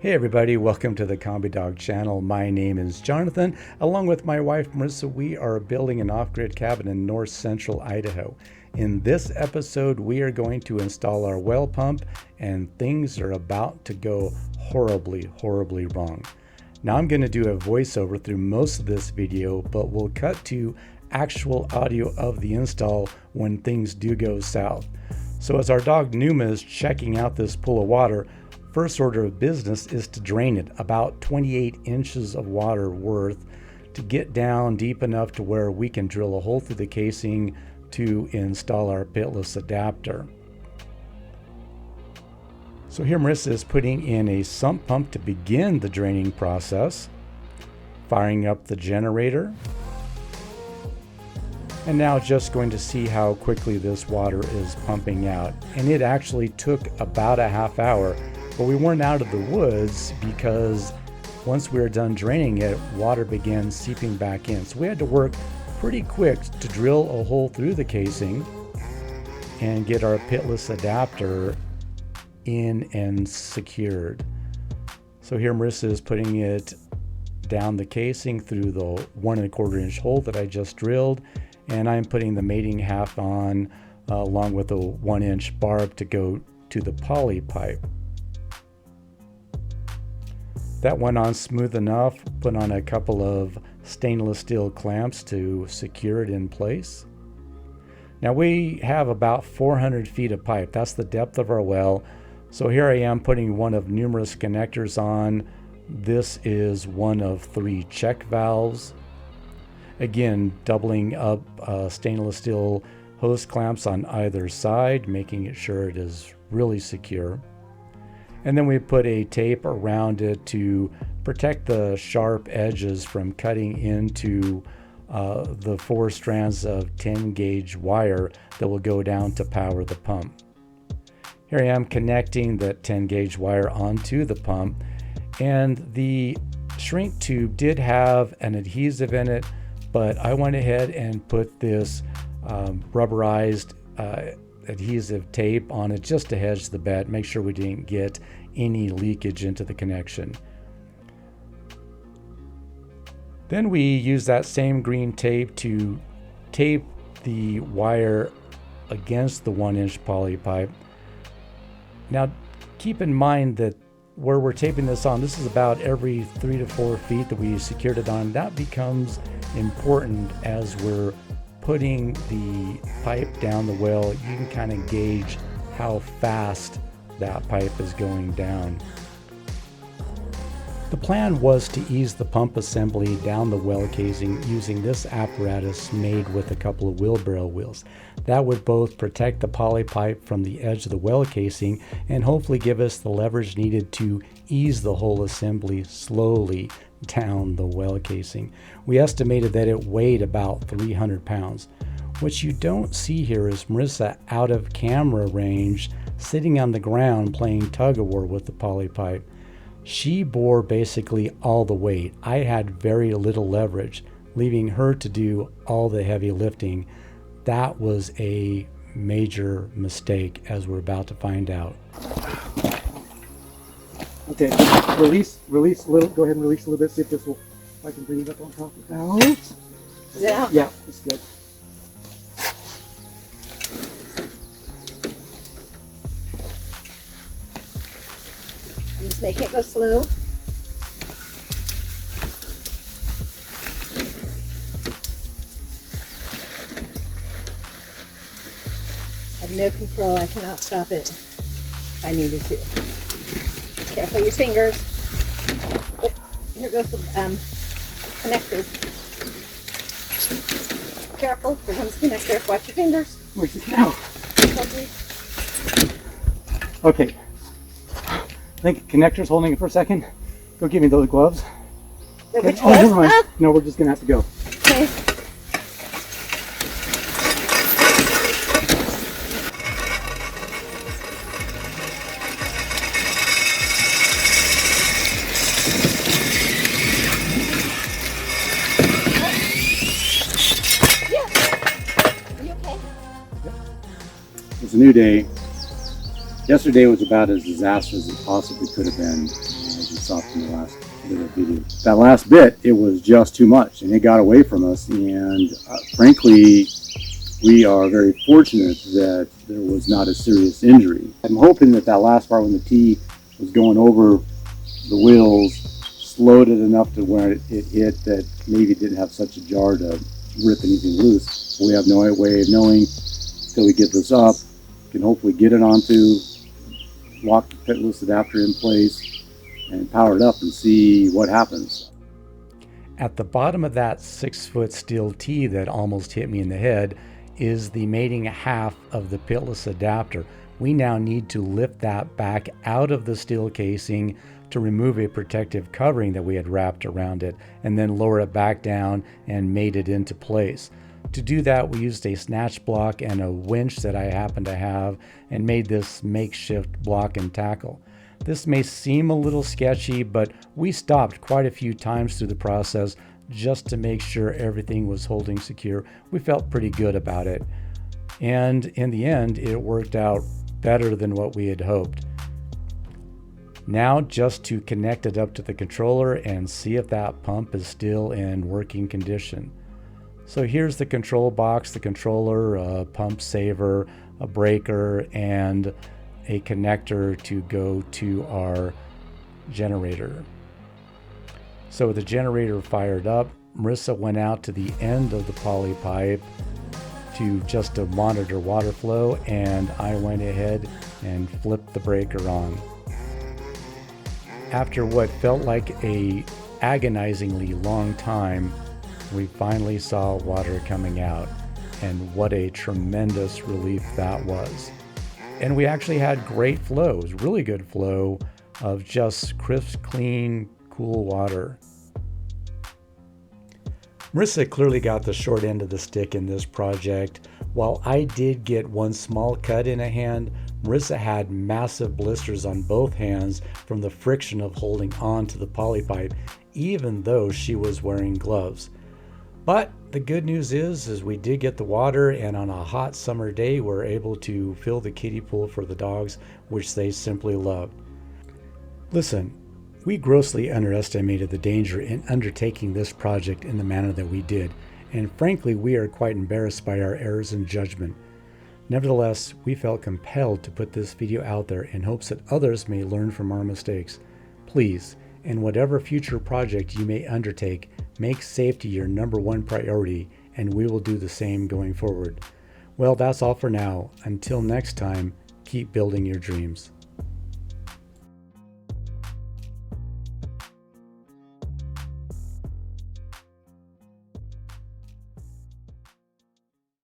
Hey everybody, welcome to the Combi Dog channel. My name is Jonathan. Along with my wife Marissa, we are building an off-grid cabin in north central Idaho. In this episode, we are going to install our well pump, and things are about to go horribly wrong. Now I'm going to do a voiceover through most of this video, but we'll cut to actual audio of the install when things do go south. So as our dog Numa is checking out this pool of water, first order of business is to drain it, about 28 inches of water worth, to get down deep enough to where we can drill a hole through the casing to install our pitless adapter. So here Marissa is putting in a sump pump to begin the draining process, firing up the generator, and now just going to see how quickly this water is pumping out. And it actually took about a half hour. But we weren't out of the woods because once we were done draining it, water began seeping back in. So we had to work pretty quick to drill a hole through the casing and get our pitless adapter in and secured. So here Marissa is putting it down the casing through the 1 1/4 inch hole that I just drilled, and I'm putting the mating half on along with a 1 inch barb to go to the poly pipe. That went on smooth enough. Put on a couple of stainless steel clamps to secure it in place. Now we have about 400 feet of pipe. That's the depth of our well. So here I am putting one of numerous connectors on. This is one of 3 check valves. Again, doubling up stainless steel hose clamps on either side, making sure it is really secure. And then we put a tape around it to protect the sharp edges from cutting into the 4 strands of 10 gauge wire that will go down to power the pump. Here I am connecting that 10 gauge wire onto the pump, and the shrink tube did have an adhesive in it, but I went ahead and put this rubberized adhesive tape on it just to hedge the bet, make sure we didn't get any leakage into the connection. Then we use that same green tape to tape the wire against the 1 inch poly pipe. Now keep in mind that where we're taping this on, this is about every 3 to 4 feet that we secured it on. That becomes important as we're putting the pipe down the well. You can kind of gauge how fast that pipe is going down. The plan was to ease the pump assembly down the well casing using this apparatus made with a couple of wheelbarrow wheels. That would both protect the poly pipe from the edge of the well casing and hopefully give us the leverage needed to ease the whole assembly slowly down the well casing. We estimated that it weighed about 300 pounds. What you don't see here is Marissa out of camera range, sitting on the ground playing tug-of-war with the poly pipe. She bore basically all the weight. I had very little leverage, leaving her to do all the heavy lifting. That was a major mistake, as we're about to find out. Okay, release a little. Go ahead and release a little bit. See if this will, if I can bring it up on top of the house. Yeah. Yeah, that's good. Just make it go slow. I have no control. I cannot stop it if I needed to. Careful your fingers. Oh, here goes the connector. Careful, here comes the connector. Watch your fingers. Where's it now? Okay. Okay. I think connector's holding it for a second. Go give me those gloves. Which Oh, never gloves? mind. No, we're just gonna have to go. Okay. It's a new day. Yesterday was about as disastrous as it possibly could have been. As you bits off in the last bit of video. That last bit, it was just too much, and it got away from us. And frankly, we are very fortunate that there was not a serious injury. I'm hoping that that last part when the T was going over the wheels slowed it enough to where it hit that maybe it didn't have such a jar to rip anything loose. We have no way of knowing until we get this up. We can hopefully get it onto, lock the pitless adapter in place, and power it up and see what happens. At the bottom of that 6-foot steel T that almost hit me in the head is the mating half of the pitless adapter. We now need to lift that back out of the steel casing to remove a protective covering that we had wrapped around it, and then lower it back down and mate it into place. To do that, we used a snatch block and a winch that I happen to have and made this makeshift block and tackle. This may seem a little sketchy, but we stopped quite a few times through the process just to make sure everything was holding secure. We felt pretty good about it. And in the end, it worked out better than what we had hoped. Now just to connect it up to the controller and see if that pump is still in working condition. So here's the control box, the controller, a pump saver, a breaker, and a connector to go to our generator. So with the generator fired up, Marissa went out to the end of the poly pipe to monitor water flow, and I went ahead and flipped the breaker on. After what felt like a agonizingly long time, we finally saw water coming out, and what a tremendous relief that was. And we actually had great flows, really good flow of just crisp, clean, cool water. Marissa clearly got the short end of the stick in this project. While I did get one small cut in a hand, Marissa had massive blisters on both hands from the friction of holding on to the poly pipe, even though she was wearing gloves. But the good news is we did get the water, and on a hot summer day, we're able to fill the kiddie pool for the dogs, which they simply loved. Listen, we grossly underestimated the danger in undertaking this project in the manner that we did, and frankly, we are quite embarrassed by our errors in judgment. Nevertheless, we felt compelled to put this video out there in hopes that others may learn from our mistakes. Please, in whatever future project you may undertake, make safety your #1 priority, and we will do the same going forward. Well, that's all for now. Until next time, keep building your dreams.